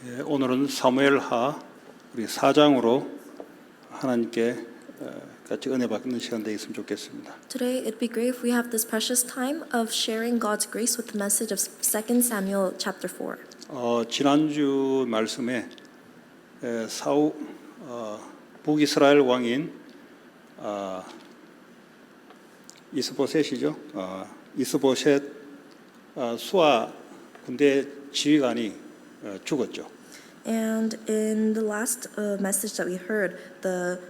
오늘은 사무엘하 우리 4장으로 하나님께 같이 은혜 받는 시간 되겠으면 좋겠습니다. Today, it'd be great if we have this precious time of sharing God's grace with the message of 2 Samuel chapter 4. 지난주 말씀에 북이스라엘 왕인 이스보셋이죠. 이스보셋 수아 군대 지휘관이 죽었죠. And in the last message that we heard, the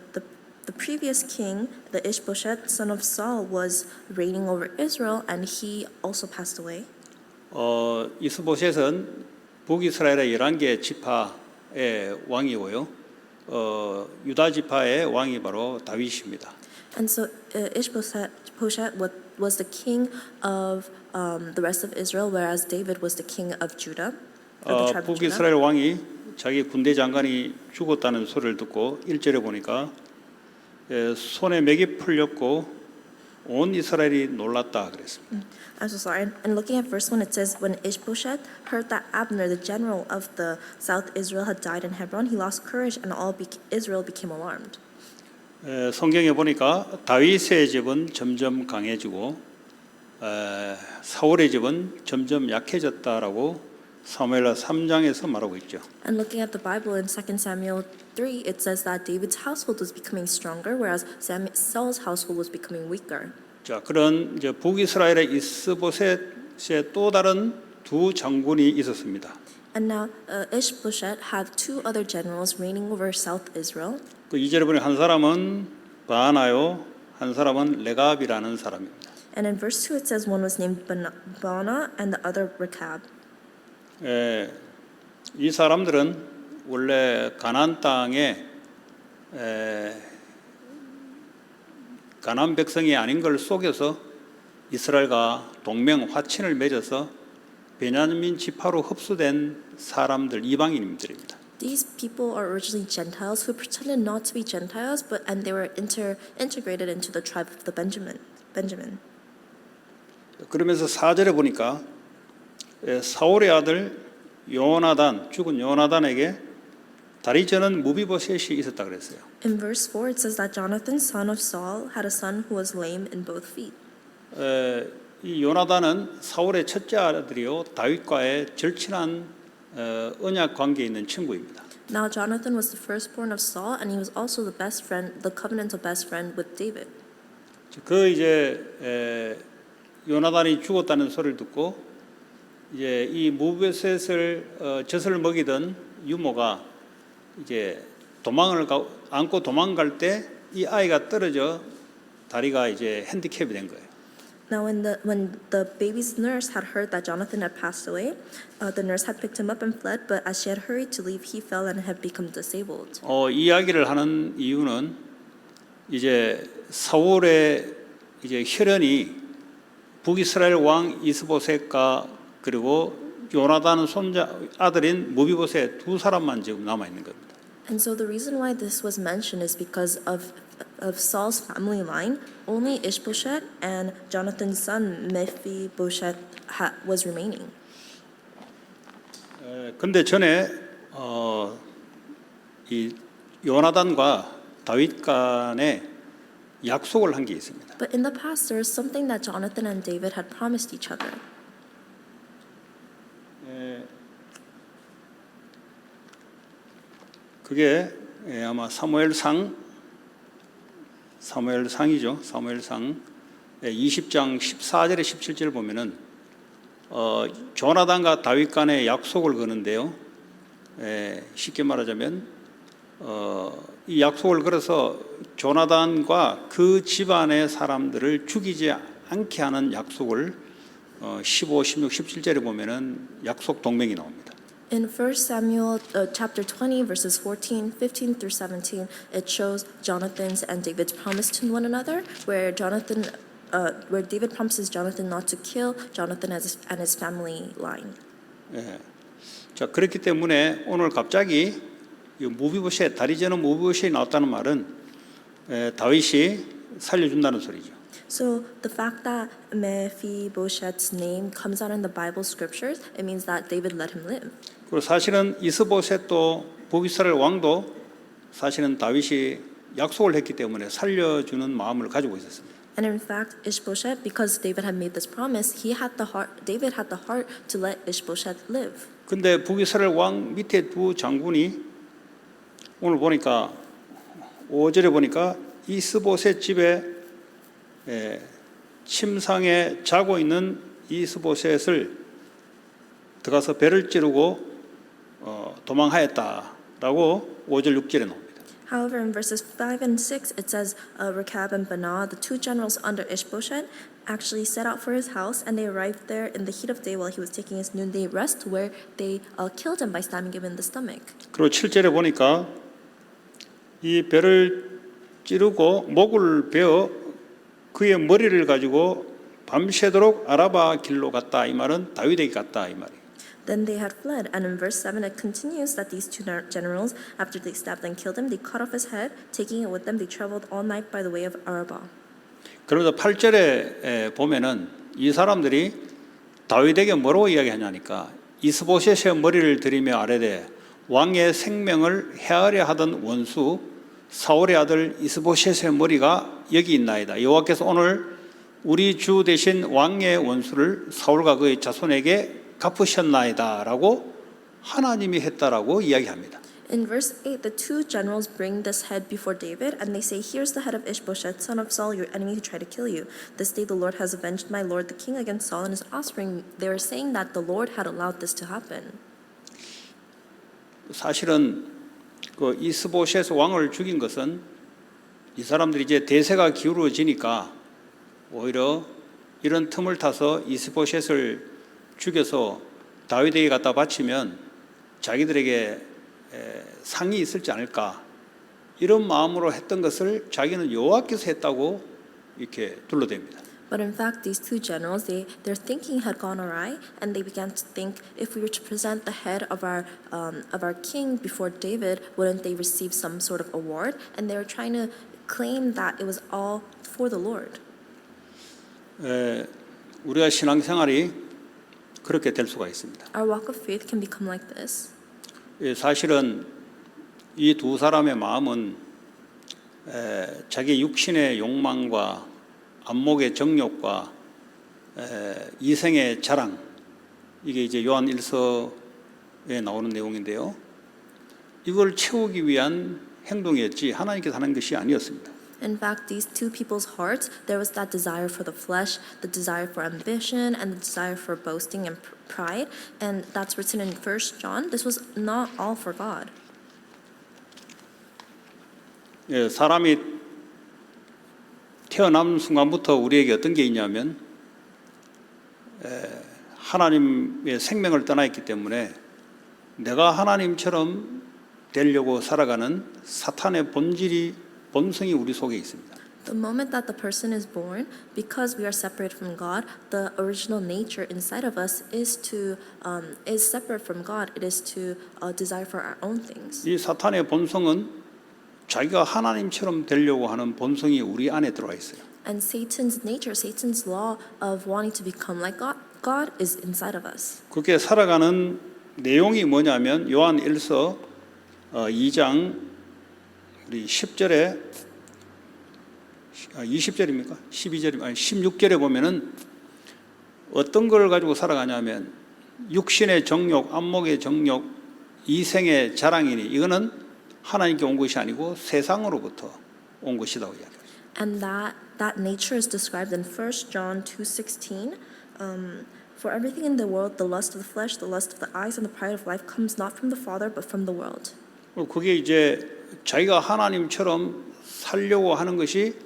previous king, the Ishbosheth, son of Saul, was reigning over Israel, and he also passed away. 이스보셋은 북이스라엘의 11개 지파의 왕이고요. 유다 지파의 왕이 바로 다윗입니다. And so Ishbosheth was the king of the rest of Israel, whereas David was the king of Judah. 북이스라엘 왕이 자기 군대 장관이 죽었다는 소리를 듣고 1절에 보니까 손에 맥이 풀렸고 온 이스라엘이 놀랐다 그랬습니다. I'm so sorry. And looking at verse 1, it says, when Ishbosheth heard that Abner, the general of the south Israel, had died in Hebron, he lost courage, and all Israel became alarmed. 성경에 보니까 다윗의 집은 점점 강해지고 사울의 집은 점점 약해졌다라고 사무엘하 3장에서 말하고 있죠. And looking at the Bible in 2 Samuel 3, it says that David's household was becoming stronger, whereas Saul's household was becoming weaker. 자, 그런 이제 북이스라엘의 이스보셋의 또 다른 두 장군이 있었습니다. And now Ishbosheth had two other generals reigning over South Israel. 그 2절에 보니 한 사람은 바나요, 한 사람은 레갑이라는 사람입니다. And in verse 2, it says one was named Baana and the other Rechab. 이 사람들은 원래 가나안 땅에 가나안 백성이 아닌 걸 속여서 이스라엘과 동맹 화친을 맺어서 베냐민 지파로 흡수된 사람들 이방인들입니다. These people are originally Gentiles who pretended not to be Gentiles, and they were integrated into the tribe of the Benjamin. 그러면서 4절에 보니까 사울의 아들 죽은 요나단에게 다리 저는 무비보셋이 있었다 그랬어요. In verse 4, it says that Jonathan, son of Saul, had a son who was lame in both feet. 이 요나단은 사울의 첫째 아들이요 다윗과의 절친한 언약 관계에 있는 친구입니다. Now Jonathan was the firstborn of Saul, and he was also the best friend, the covenantal best friend with David. 그 이제 요나단이 죽었다는 소리를 듣고 이제 이 무비보셋을 젖을 먹이던 유모가 이제 안고 도망갈 때 이 아이가 떨어져 다리가 이제 핸디캡이 된 거예요. Now, when the baby's nurse had heard that Jonathan had passed away, the nurse had picked him up and fled. But as she had hurried to leave, he fell and had become disabled. 이야기를 하는 이유는 이제 사울의 이제 혈연이 북이스라엘 왕 이스보셋과 그리고 요나단 손자 아들인 무비보셋 두 사람만 지금 남아 있는 겁니다. And so the reason why this was mentioned is because of Saul's family line. Only Ishbosheth and Jonathan's son Mephibosheth was remaining. 근데 전에 이 요나단과 다윗 간에 약속을 한 게 있습니다. But in the past, there was something that Jonathan and David had promised each other. 그게 아마 사무엘상이죠. 사무엘상 20장 14절에 17절을 보면은 조나단과 다윗 간의 약속을 거는데요. 쉽게 말하자면 이 약속을 걸어서 조나단과 그 집안의 사람들을 죽이지 않게 하는 약속을 15, 16, 17절에 보면은 약속 동맹이 나옵니다. In 1 Samuel chapter 20, verses 14, 15 through 17, it shows Jonathan's and David's promise to one another, where David promises Jonathan not to kill Jonathan and his family line. 자, 그렇기 때문에 오늘 갑자기 다리 저는 무비보셋이 나왔다는 말은 다윗이 살려준다는 소리죠. So the fact that Mephibosheth's name comes out in the Bible scriptures, it means that David let him live. 그리고 사실은 이스보셋도 북이스라엘 왕도 사실은 다윗이 약속을 했기 때문에 살려주는 마음을 가지고 있었습니다. And in fact, Ishbosheth, because David had made this promise, David had the heart to let Ishbosheth live. 근데 북이스라엘 왕 밑에 두 장군이 오늘 보니까 5절에 보니까 이스보셋 집에 침상에 자고 있는 이스보셋을 들어가서 배를 찌르고 도망하였다라고 5절 6절에 나옵니다. However, in verses 5 and 6, it says Rechab and Baanah, the two generals under Ishbosheth, actually set out for his house, and they arrived there in the heat of day while he was taking his noonday rest, where they killed him by stabbing him in the stomach. 그리고 7절에 보니까 이 배를 찌르고 목을 베어 그의 머리를 가지고 밤새도록 아라바 길로 갔다. 이 말은 다윗에게 갔다. 이 말이에요. Then they had fled, and in verse 7 it continues that these two generals, after they stabbed and killed him, they cut off his head, taking it with them, they traveled all night by the way of Arabah. 그러면서 8절에 보면은 이 사람들이 다윗에게 뭐라고 이야기하냐니까 이스보셋의 머리를 들이며 아뢰되 왕의 생명을 해하려 하던 원수 사울의 아들 이스보셋의 머리가 여기 있나이다. 여호와께서 오늘 우리 주 대신 왕의 원수를 사울과 그의 자손에게 갚으셨나이다라고 하나님이 했다라고 이야기합니다. In verse 8, the two generals bring this head before David, and they say, "Here's the head of Ishbosheth, son of Saul, your enemy who tried to kill you. This day the Lord has avenged my lord the king against Saul and his offspring." They were saying that the Lord had allowed this to happen. 사실은 그 이스보셋 왕을 죽인 것은 이 사람들이 이제 대세가 기울어지니까 오히려 이런 틈을 타서 이스보셋을 죽여서 다윗에게 갖다 바치면 자기들에게 상이 있을지 않을까 이런 마음으로 했던 것을 자기는 여호와께서 했다고 이렇게 둘러댑니다. But in fact, these two generals, their thinking had gone awry, and they began to think, if we were to present the head of our king before David, wouldn't they receive some sort of award? And they were trying to claim that it was all for the Lord. 우리가 신앙생활이 그렇게 될 수가 있습니다. Our walk of faith can become like this. 사실은 이 두 사람의 마음은 자기 육신의 욕망과 안목의 정욕과 이생의 자랑 이게 이제 요한 1서에 나오는 내용인데요. 이걸 채우기 위한 행동이었지 하나님께서 하는 것이 아니었습니다. In fact, these two people's hearts, there was that desire for the flesh, the desire for ambition, and the desire for boasting and pride. And that's written in 1 John. This was not all for God. 사람이 태어난 순간부터 우리에게 어떤 게 있냐면 하나님의 생명을 떠나 있기 때문에 내가 하나님처럼 되려고 살아가는 사탄의 본성이 우리 속에 있습니다. The moment that the person is born, because we are separated from God, the original nature inside of us is separate from God. It is to desire for our own things. 이 사탄의 본성은 자기가 하나님처럼 되려고 하는 본성이 우리 안에 들어와 있어요. And Satan's nature, Satan's law of wanting to become like God is inside of us. 그렇게 살아가는 내용이 뭐냐면 요한 1서 2장 우리 10절에 20절입니까? 12절입니까? 아니 16절에 보면은 어떤 걸 가지고 살아가냐면 육신의 정욕, 안목의 정욕, 이생의 자랑이니 이거는 하나님께 온 것이 아니고 세상으로부터 온 것이라고 이야기합니다. And that nature is described in 1 John 2:16. For everything in the world, the lust of the flesh, the lust of the eyes, and the pride of life comes not from the Father, but from the world. 그게 이제 자기가 하나님처럼 살려고 하는 것이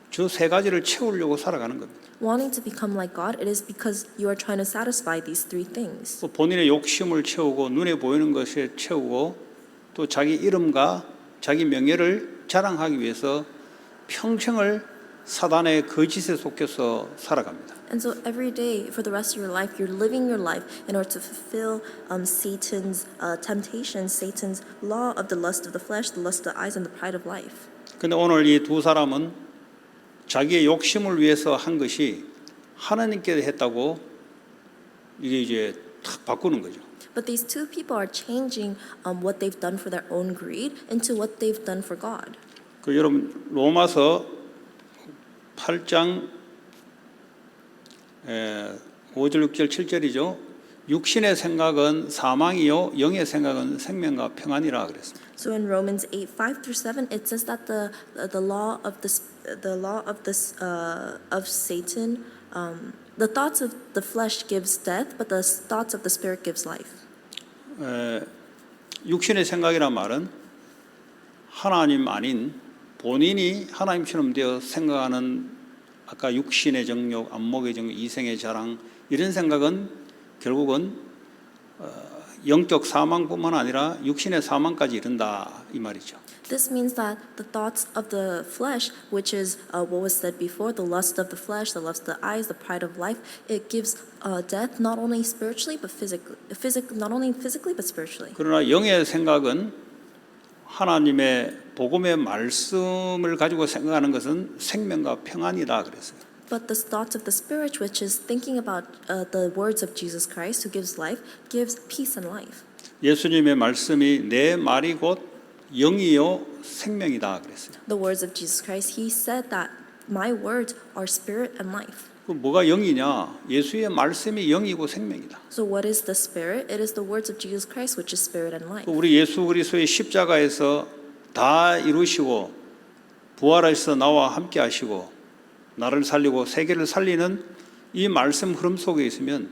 저 세 가지를 채우려고 살아가는 겁니다. Wanting to become like God, it is because you are trying to satisfy these three things. 또 본인의 욕심을 채우고 눈에 보이는 것에 채우고 또 자기 이름과 자기 명예를 자랑하기 위해서 평생을 사단의 거짓에 속해서 살아갑니다. And so every day for the rest of your life, you're living your life in order to fulfill Satan's temptations, Satan's law of the lust of the flesh, the lust of the eyes, and the pride of life. 근데 오늘 이 두 사람은 자기의 욕심을 위해서 한 것이 하나님께 했다고 이게 이제 탁 바꾸는 거죠. But these two people are changing what they've done for their own greed into what they've done for God. 그 여러분 로마서 8장 5절, 6절, 7절이죠. 육신의 생각은 사망이요 영의 생각은 생명과 평안이라 그랬습니다. So in Romans 8:5 through 7, it says that the law of Satan, the thoughts of the flesh gives death, but the thoughts of the spirit gives life. 육신의 생각이란 말은 하나님 아닌 본인이 하나님처럼 되어 생각하는 아까 육신의 정욕, 안목의 정욕, 이생의 자랑 이런 생각은 결국은 영적 사망뿐만 아니라 육신의 사망까지 이른다 이 말이죠. This means that the thoughts of the flesh, which is what was said before, the lust of the flesh, the lust of the eyes, the pride of life, it gives death not only spiritually but not only physically but spiritually. 그러나 영의 생각은 하나님의 복음의 말씀을 가지고 생각하는 것은 생명과 평안이다 그랬어요. But the thoughts of the spirit, which is thinking about the words of Jesus Christ, who gives life, gives peace and life. 예수님의 말씀이 내 말이 곧 영이요 생명이다 그랬어요. The words of Jesus Christ, he said that my words are spirit and life. 그 뭐가 영이냐? 예수의 말씀이 영이고 생명이다. So what is the spirit? It is the words of Jesus Christ, which is spirit and life. 우리 예수 그리스도의 십자가에서 다 이루시고 부활하셔서 나와 함께 하시고 나를 살리고 세계를 살리는 이 말씀 흐름 속에 있으면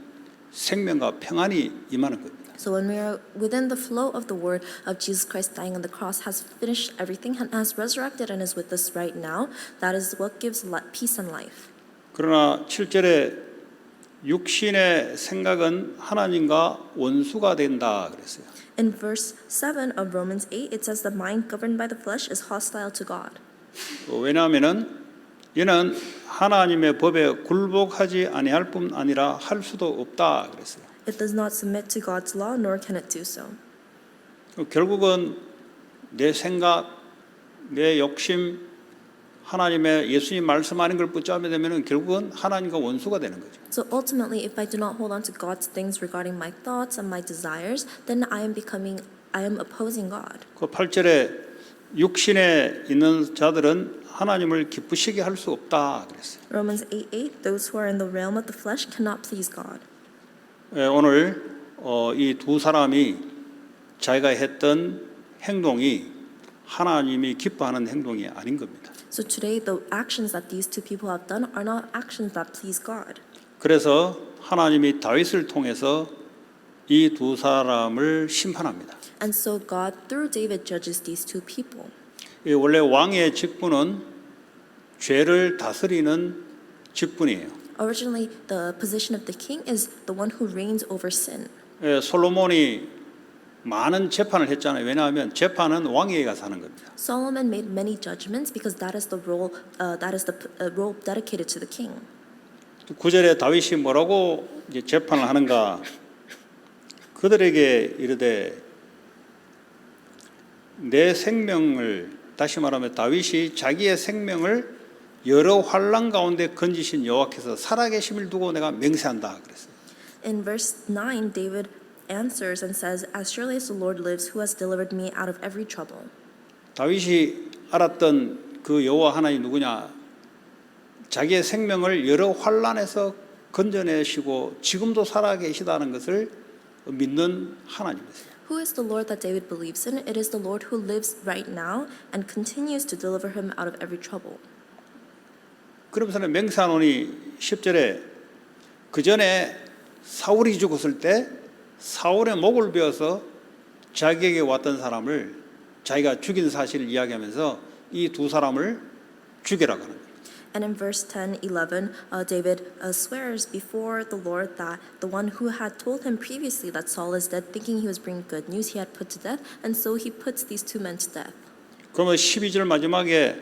생명과 평안이 임하는 겁니다. So when we are within the flow of the word of Jesus Christ dying on the cross, has finished everything and has resurrected and is with us right now, that is what gives peace and life. 그러나 7절에 육신의 생각은 하나님과 원수가 된다 그랬어요. In verse 7 of Romans 8, it says the mind governed by the flesh is hostile to God. 왜냐하면은 이는 하나님의 법에 굴복하지 아니할 뿐 아니라 할 수도 없다 그랬어요. It does not submit to God's law, nor can it do so. 결국은 내 생각, 내 욕심, 하나님의 예수님 말씀하는 걸 붙잡게 되면은 결국은 하나님과 원수가 되는 거죠. So ultimately, if I do not hold on to God's things regarding my thoughts and my desires, then I am opposing God. 그 8절에 육신에 있는 자들은 하나님을 기쁘시게 할 수 없다 그랬어요. Romans 8:8, those who are in the realm of the flesh cannot please God. 오늘 이 두 사람이 자기가 했던 행동이 하나님이 기뻐하는 행동이 아닌 겁니다. So today, the actions that these two people have done are not actions that please God. 그래서 하나님이 다윗을 통해서 이 두 사람을 심판합니다. And so God, through David, judges these two people. 원래 왕의 직분은 죄를 다스리는 직분이에요. Originally, the position of the king is the one who reigns over sin. 솔로몬이 많은 재판을 했잖아요. 왜냐하면 재판은 왕에게 가서 하는 겁니다. Solomon made many judgments because that is the role dedicated to the king. 9절에 다윗이 뭐라고 이제 재판을 하는가? 그들에게 이르되 내 생명을 다시 말하면 다윗이 자기의 생명을 여러 환난 가운데 건지신 여호와께서 살아계심을 두고 내가 맹세한다 그랬어요. In verse 9, David answers and says, "As surely as the Lord lives, who has delivered me out of every trouble." 다윗이 알았던 그 여호와 하나님 누구냐? 자기의 생명을 여러 환난에서 건져내시고 지금도 살아계시다는 것을 믿는 하나님이세요. Who is the Lord that David believes in? It is the Lord who lives right now and continues to deliver him out of every trouble. 그러면서는 맹세하노니 10절에 그 전에 사울이 죽었을 때 사울의 목을 베어서 자기에게 왔던 사람을 자기가 죽인 사실을 이야기하면서 이 두 사람을 죽이라고 하는 거예요. And in verse 10, 11, David swears before the Lord that the one who had told him previously that Saul is dead, thinking he was bringing good news, he had put to death, and so he puts these two men to death. 그러면 12절 마지막에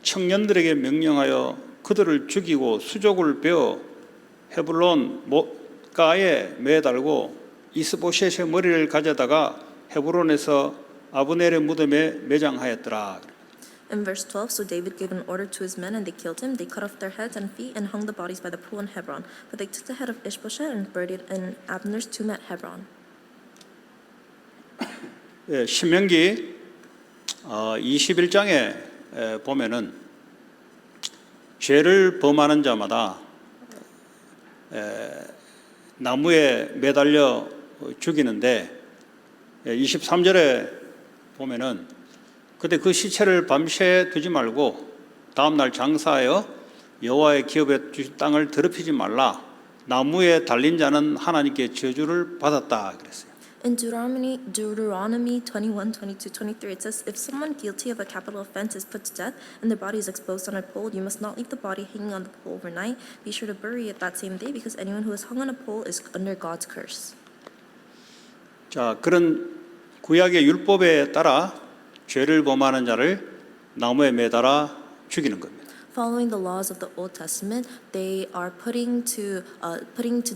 청년들에게 명령하여 그들을 죽이고 수족을 베어 헤불론 못가에 매달고 이스보셋의 머리를 가져다가 헤브론에서 아브넬의 무덤에 매장하였더라. In verse 12, so David gave an order to his men, and they killed him. They cut off their heads and feet and hung the bodies by the pool in Hebron. But they took the head of Ishbosheth and buried it in Abner's tomb at Hebron. 예, 신명기 21장에 보면은 죄를 범하는 자마다 나무에 매달려 죽이는데 23절에 보면은 그때 그 시체를 밤새 두지 말고 다음 날 장사하여 여호와의 기업에 주신 땅을 더럽히지 말라. 나무에 달린 자는 하나님께 저주를 받았다 그랬어요. In Deuteronomy 21, 22, 23, it says, if someone guilty of a capital offense is put to death and their body is exposed on a pole, you must not leave the body hanging on the pole overnight. Be sure to bury it that same day, because anyone who is hung on a pole is under God's curse. 자, 그런 구약의 율법에 따라 죄를 범하는 자를 나무에 매달아 죽이는 겁니다. Following the laws of the Old Testament, they are putting to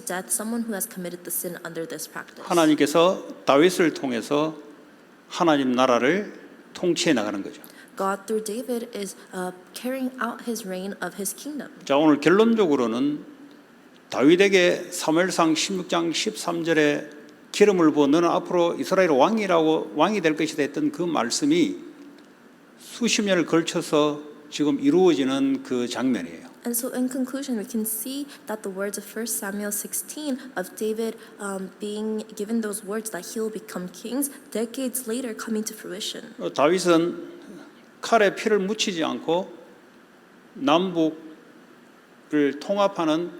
death someone who has committed the sin under this practice. 하나님께서 다윗을 통해서 하나님 나라를 통치해 나가는 거죠. God through David is carrying out his reign of his kingdom. 자, 오늘 결론적으로는 다윗에게 사무엘상 16장 13절에 기름을 부어 너는 앞으로 이스라엘 왕이 될 것이다 했던 그 말씀이 수십 년을 걸쳐서 지금 이루어지는 그 장면이에요. And so in conclusion, we can see that the words of 1 Samuel 16 of David being given those words that he will become kings, decades later coming to fruition. 다윗은 칼에 피를 묻히지 않고 남북을 통합하는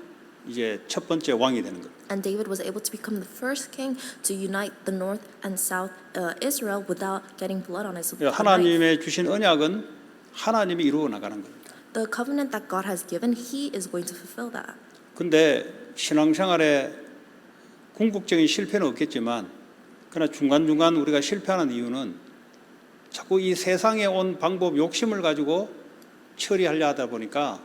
이제 첫 번째 왕이 되는 겁니다. And David was able to become the first king to unite the north and south Israel without getting blood on his life. 하나님의 주신 언약은 하나님이 이루어 나가는 겁니다. The covenant that God has given, He is going to fulfill that. 근데 신앙생활에 궁극적인 실패는 없겠지만 그러나 중간중간 우리가 실패하는 이유는 자꾸 이 세상에 온 방법 욕심을 가지고 처리하려 하다 보니까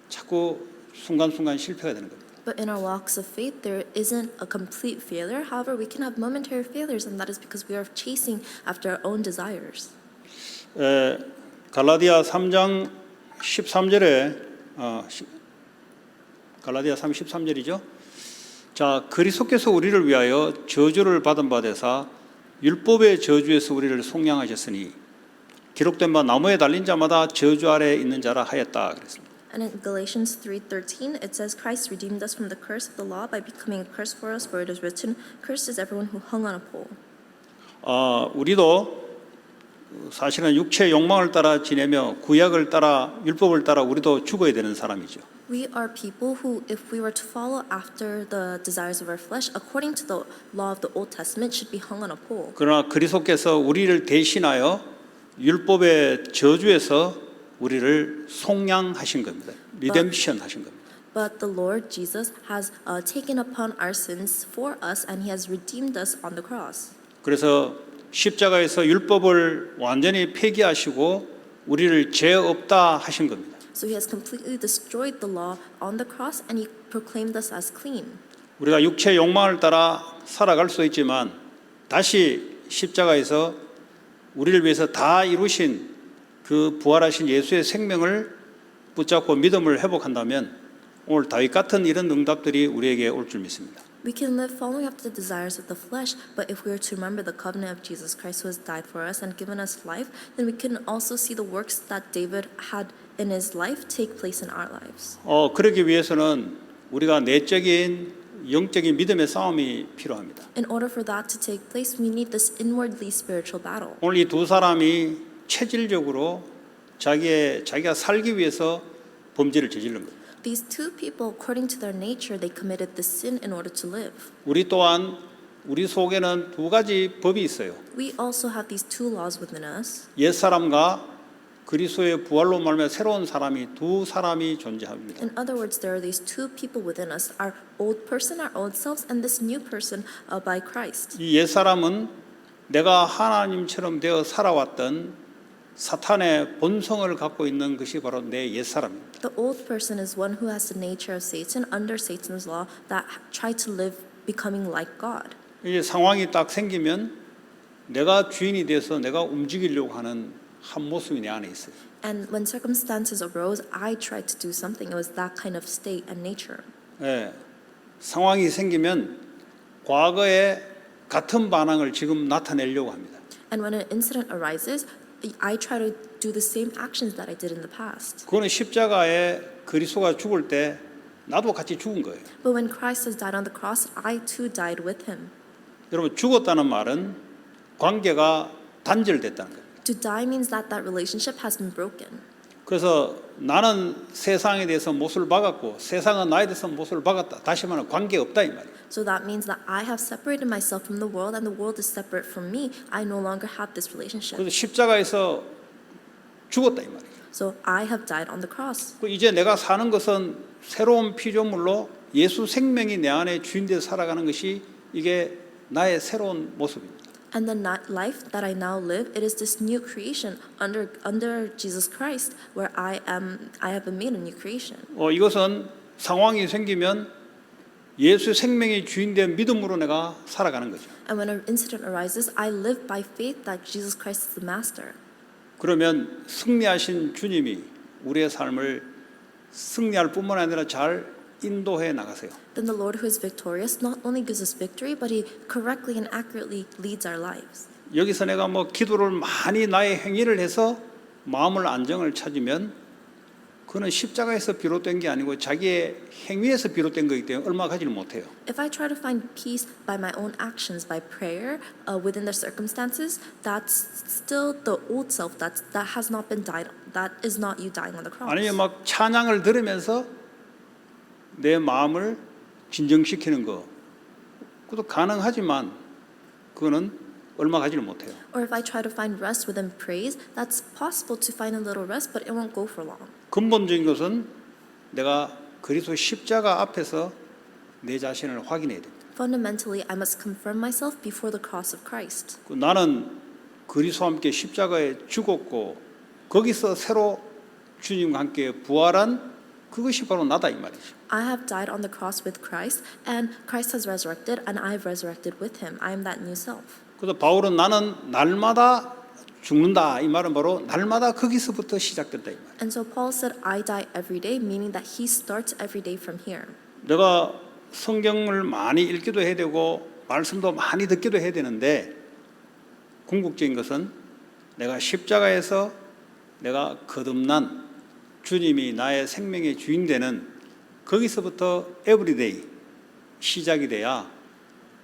자꾸 순간순간 실패가 되는 겁니다. But in our walks of faith, there isn't a complete failure. However, we can have momentary failures, and that is because we are chasing after our own desires. 갈라디아 3장 13절에 갈라디아 3장 13절이죠. 자, 그리스도께서 우리를 위하여 저주를 받은 바 되사 율법의 저주에서 우리를 속량하셨으니 기록된 바 나무에 달린 자마다 저주 아래에 있는 자라 하였다 그랬습니다. And in Galatians 3:13, it says, Christ redeemed us from the curse of the law by becoming a curse for us, for it is written, cursed is everyone who hung on a pole. 우리도 사실은 육체의 욕망을 따라 지내며 구약을 따라 율법을 따라 우리도 죽어야 되는 사람이죠. We are people who, if we were to follow after the desires of our flesh, according to the law of the Old Testament, should be hung on a pole. 그러나 그리스도께서 우리를 대신하여 율법의 저주에서 우리를 속량하신 겁니다. 리뎀션 하신 겁니다. But the Lord Jesus has taken upon our sins for us, and He has redeemed us on the cross. 그래서 십자가에서 율법을 완전히 폐기하시고 우리를 죄 없다 하신 겁니다. So He has completely destroyed the law on the cross, and He proclaimed us as clean. 우리가 육체의 욕망을 따라 살아갈 수 있지만 다시 십자가에서 우리를 위해서 다 이루신 그 부활하신 예수의 생명을 붙잡고 믿음을 회복한다면 오늘 다윗 같은 이런 응답들이 우리에게 올 줄 믿습니다. We can live following after the desires of the flesh, but if we are to remember the covenant of Jesus Christ who has died for us and given us life, then we can also see the works that David had in his life take place in our lives. 그러기 위해서는 우리가 내적인 영적인 믿음의 싸움이 필요합니다. In order for that to take place, we need this inwardly spiritual battle. 오늘 이 두 사람이 체질적으로 자기가 살기 위해서 범죄를 저지른 겁니다. These two people, according to their nature, they committed this sin in order to live. 우리 또한 우리 속에는 두 가지 법이 있어요. We also have these two laws within us. 옛 사람과 그리스도의 부활로 말미암아 새로운 사람이 두 사람이 존재합니다. In other words, there are these two people within us: our old person, our old selves, and this new person by Christ. 이 옛 사람은 내가 하나님처럼 되어 살아왔던 사탄의 본성을 갖고 있는 것이 바로 내 옛 사람입니다. The old person is one who has the nature of Satan under Satan's law that tried to live becoming like God. 이 상황이 딱 생기면 내가 주인이 돼서 내가 움직이려고 하는 한 모습이 내 안에 있어요. And when circumstances arose, I tried to do something. It was that kind of state and nature. 예, 상황이 생기면 과거에 같은 반응을 지금 나타내려고 합니다. And when an incident arises, I try to do the same actions that I did in the past. 그거는 십자가에 그리스도가 죽을 때 나도 같이 죽은 거예요. But when Christ has died on the cross, I too died with him. 여러분 죽었다는 말은 관계가 단절됐다는 거예요. To die means that that relationship has been broken. 그래서 나는 세상에 대해서 못을 박았고 세상은 나에 대해서 못을 박았다. 다시 말하면 관계 없다 이 말이에요. So that means that I have separated myself from the world and the world is separate from me. I no longer have this relationship. 그래서 십자가에서 죽었다 이 말이에요. So I have died on the cross. 이제 내가 사는 것은 새로운 피조물로 예수 생명이 내 안에 주인되어 살아가는 것이 이게 나의 새로운 모습입니다. And the life that I now live, it is this new creation under Jesus Christ, where I have been made a new creation. 이것은 상황이 생기면 예수 생명의 주인된 믿음으로 내가 살아가는 거죠. And when an incident arises, I live by faith that Jesus Christ is the master. 그러면 승리하신 주님이 우리의 삶을 승리할 뿐만 아니라 잘 인도해 나가세요. Then the Lord who is victorious not only gives us victory, but He correctly and accurately leads our lives. 여기서 내가 기도를 많이 나의 행위를 해서 마음을 안정을 찾으면 그는 십자가에서 비롯된 게 아니고 자기의 행위에서 비롯된 거기 때문에 얼마 가지를 못해요. If I try to find peace by my own actions, by prayer, within the circumstances, that's still the old self that has not been died. That is not you dying on the cross. 아니면 찬양을 들으면서 내 마음을 진정시키는 거 그것도 가능하지만 그거는 얼마 가지를 못해요. Or if I try to find rest within praise, that's possible to find a little rest, but it won't go for long. 근본적인 것은 내가 그리스도 십자가 앞에서 내 자신을 확인해야 됩니다. Fundamentally, I must confirm myself before the cross of Christ. 나는 그리스도와 함께 십자가에 죽었고 거기서 새로 주님과 함께 부활한 그것이 바로 나다 이 말이죠. I have died on the cross with Christ, and Christ has resurrected, and I have resurrected with Him. I am that new self. 그래서 바울은 나는 날마다 죽는다 이 말은 바로 날마다 거기서부터 시작된다 이 말. And so Paul said, I die every day, meaning that he starts every day from here. 내가 성경을 많이 읽기도 해야 되고 말씀도 많이 듣기도 해야 되는데 궁극적인 것은 내가 십자가에서 내가 거듭난 주님이 나의 생명의 주인 되는 거기서부터 에브리데이 시작이 돼야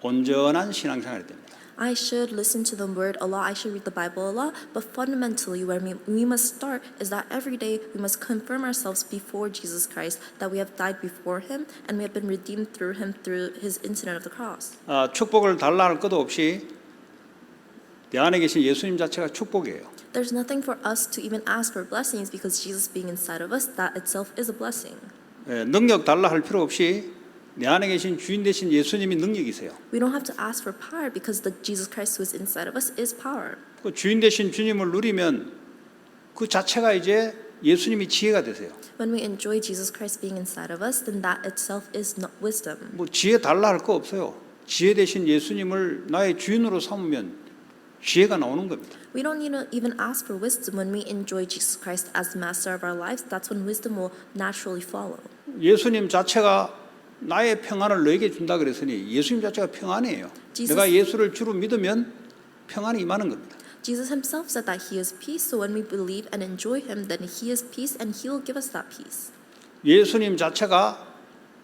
온전한 신앙생활이 됩니다. I should listen to the word a lot, I should read the Bible a lot, but fundamentally where we must start is that every day we must confirm ourselves before Jesus Christ that we have died before Him and we have been redeemed through Him through His incident of the cross. 축복을 달라 할 것도 없이 내 안에 계신 예수님 자체가 축복이에요. There's nothing for us to even ask for blessings because Jesus being inside of us, that itself is a blessing. 능력 달라 할 필요 없이 내 안에 계신 주인 되신 예수님이 능력이세요. We don't have to ask for power because the Jesus Christ who is inside of us is power. 그 주인 되신 주님을 누리면 그 자체가 이제 예수님이 지혜가 되세요. When we enjoy Jesus Christ being inside of us, then that itself is not wisdom. 지혜 달라 할 거 없어요. 지혜 되신 예수님을 나의 주인으로 삼으면 지혜가 나오는 겁니다. We don't need to even ask for wisdom when we enjoy Jesus Christ as the master of our lives. That's when wisdom will naturally follow. 예수님 자체가 나의 평안을 너에게 준다 그랬으니 예수님 자체가 평안이에요. Jesus- 내가 예수를 주로 믿으면 평안이 임하는 겁니다. Jesus himself said that he is peace, so when we believe and enjoy him, then he is peace and he will give us that peace. 예수님 자체가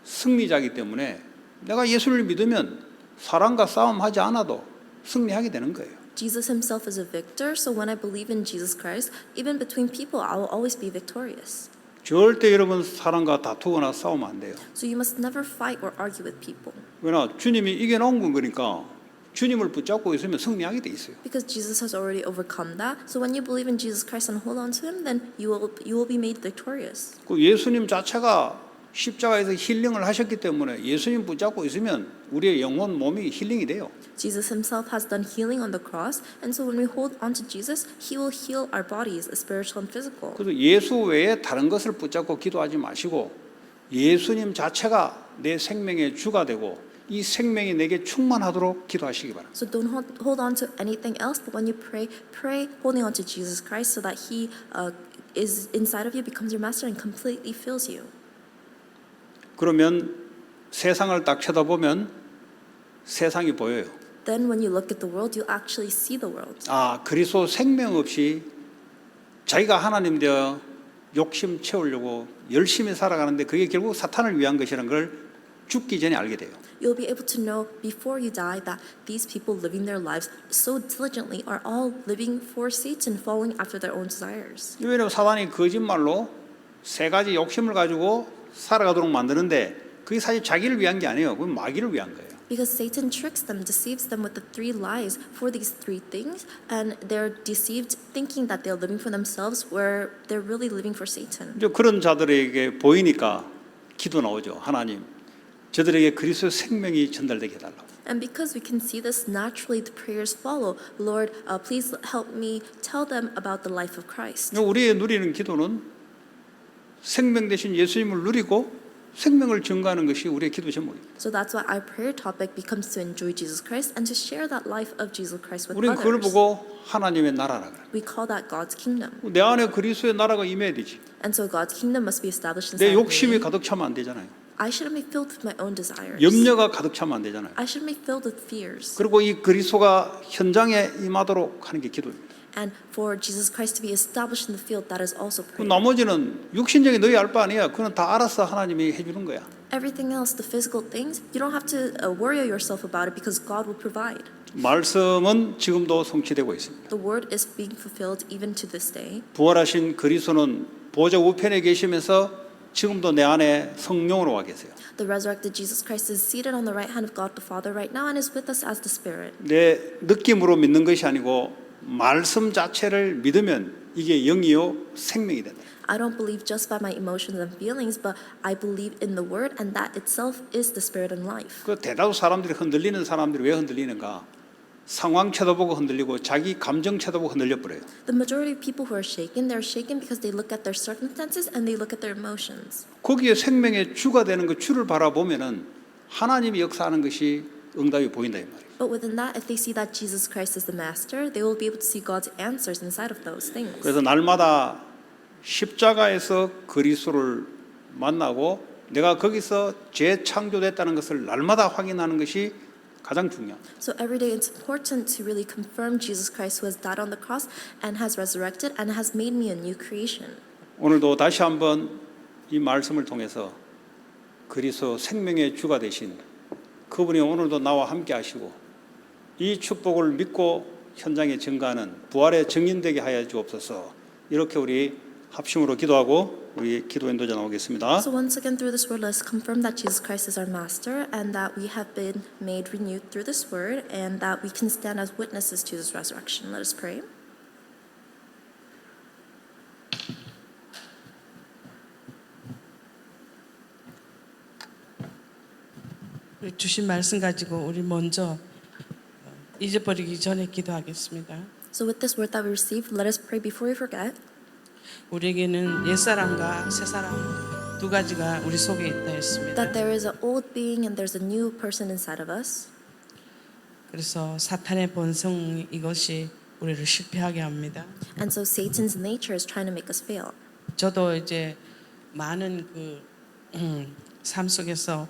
승리자이기 때문에 내가 예수를 믿으면 사람과 싸움하지 않아도 승리하게 되는 거예요. Jesus himself is a victor, so when I believe in Jesus Christ, even between people, I will always be victorious. 절대 여러분 사람과 다투거나 싸우면 안 돼요. So you must never fight or argue with people. 왜냐 주님이 이겨놓은 거니까 주님을 붙잡고 있으면 승리하게 돼 있어요. Because Jesus has already overcome that. So when you believe in Jesus Christ and hold on to him, then you will be made victorious. 그 예수님 자체가 십자가에서 힐링을 하셨기 때문에 예수님 붙잡고 있으면 우리의 영혼 몸이 힐링이 돼요. Jesus himself has done healing on the cross, and so when we hold on to Jesus, he will heal our bodies, spiritual and physical. 그래서 예수 외에 다른 것을 붙잡고 기도하지 마시고 예수님 자체가 내 생명의 주가 되고 이 생명이 내게 충만하도록 기도하시기 바랍니다. So don't hold on to anything else, but when you pray, pray holding on to Jesus Christ so that He is inside of you, becomes your master, and completely fills you. 그러면 세상을 딱 쳐다보면 세상이 보여요. Then when you look at the world, you actually see the world. 아, 그리스도 생명 없이 자기가 하나님 되어 욕심 채우려고 열심히 살아가는데 그게 결국 사탄을 위한 것이라는 걸 죽기 전에 알게 돼요. You'll be able to know before you die that these people living their lives so diligently are all living for Satan, following after their own desires. 왜냐하면 사단이 거짓말로 세 가지 욕심을 가지고 살아가도록 만드는데 그게 사실 자기를 위한 게 아니에요. 그건 마귀를 위한 거예요. Because Satan tricks them, deceives them with the three lies for these three things, and they're deceived thinking that they're living for themselves where they're really living for Satan. 이제 그런 자들에게 보이니까 기도 나오죠. 하나님, 저들에게 그리스도의 생명이 전달되게 해달라고. And because we can see this naturally, the prayers follow. Lord, please help me tell them about the life of Christ. 우리의 누리는 기도는 생명 대신 예수님을 누리고 생명을 증거하는 것이 우리의 기도 제목입니다. So that's why our prayer topic becomes to enjoy Jesus Christ and to share that life of Jesus Christ with 우리는 그걸 others. 보고 하나님의 나라라 그래요. We call that God's kingdom. 내 안에 그리스도의 나라가 임해야 되지. And so God's kingdom must be established 내 inside of 욕심이 me. 가득 차면 안 되잖아요. I shouldn't be filled with my own desires. 염려가 가득 차면 안 되잖아요. I shouldn't be filled with fears. 그리고 이 그리스도가 현장에 임하도록 하는 게 기도입니다. And for Jesus Christ to be established in the field, that is also 그 prayer. 나머지는 육신적인 너희 알 바 아니야. 그건 다 알아서 하나님이 해주는 거야. Everything else, the physical things, you don't have to worry yourself about it because God will provide. 말씀은 지금도 성취되고 있습니다. The word is being fulfilled even to this day. 부활하신 그리스도는 보좌 우편에 계시면서 지금도 내 안에 성령으로 와 계세요. The resurrected Jesus Christ is seated on the right hand of God the Father right now and is with us as the Spirit. 내 느낌으로 믿는 것이 아니고 말씀 자체를 믿으면 이게 영이요 생명이 된다. I don't believe just by my emotions and feelings, but I believe in the word, and that itself is the Spirit and life. 그 대다수 사람들이 흔들리는 사람들이 왜 흔들리는가? 상황 쳐다보고 흔들리고 자기 감정 쳐다보고 흔들려 버려요. The majority of people who are shaken, they're shaken because they look at their circumstances and they look at their emotions. 거기에 생명의 주가 되는 그 주를 바라보면은 하나님이 역사하는 것이 응답이 보인다 이 말이에요. But within that, if they see that Jesus Christ is the Master, they will be able to see God's answers inside of those things. 그래서 날마다 십자가에서 그리스도를 만나고 내가 거기서 재창조됐다는 것을 날마다 확인하는 것이 가장 중요합니다. So every day it's important to really confirm Jesus Christ who has died on the cross and has resurrected and has made me a new creation. 오늘도 다시 한번 이 말씀을 통해서 그리스도 생명의 주가 되신 그분이 오늘도 나와 함께 하시고 이 축복을 믿고 현장에 증거하는 부활의 증인되게 하여 주옵소서. 이렇게 우리 합심으로 기도하고 우리 기도 인도자 나오겠습니다. So once again through this word, let's confirm that Jesus Christ is our Master and that we have been made renewed through this word and that we can stand as witnesses to this resurrection. Let us pray. 주신 말씀 가지고 우리 먼저 잊어버리기 전에 기도하겠습니다. So with this word that we received, let us pray before we forget. 우리에게는 옛사람과 새사람 두 가지가 우리 속에 있다 했습니다. That there is an old being and there's a new person inside of us. 그래서 사탄의 본성 이것이 우리를 실패하게 합니다. And so Satan's nature is trying to make us fail. 저도 이제 많은 삶 속에서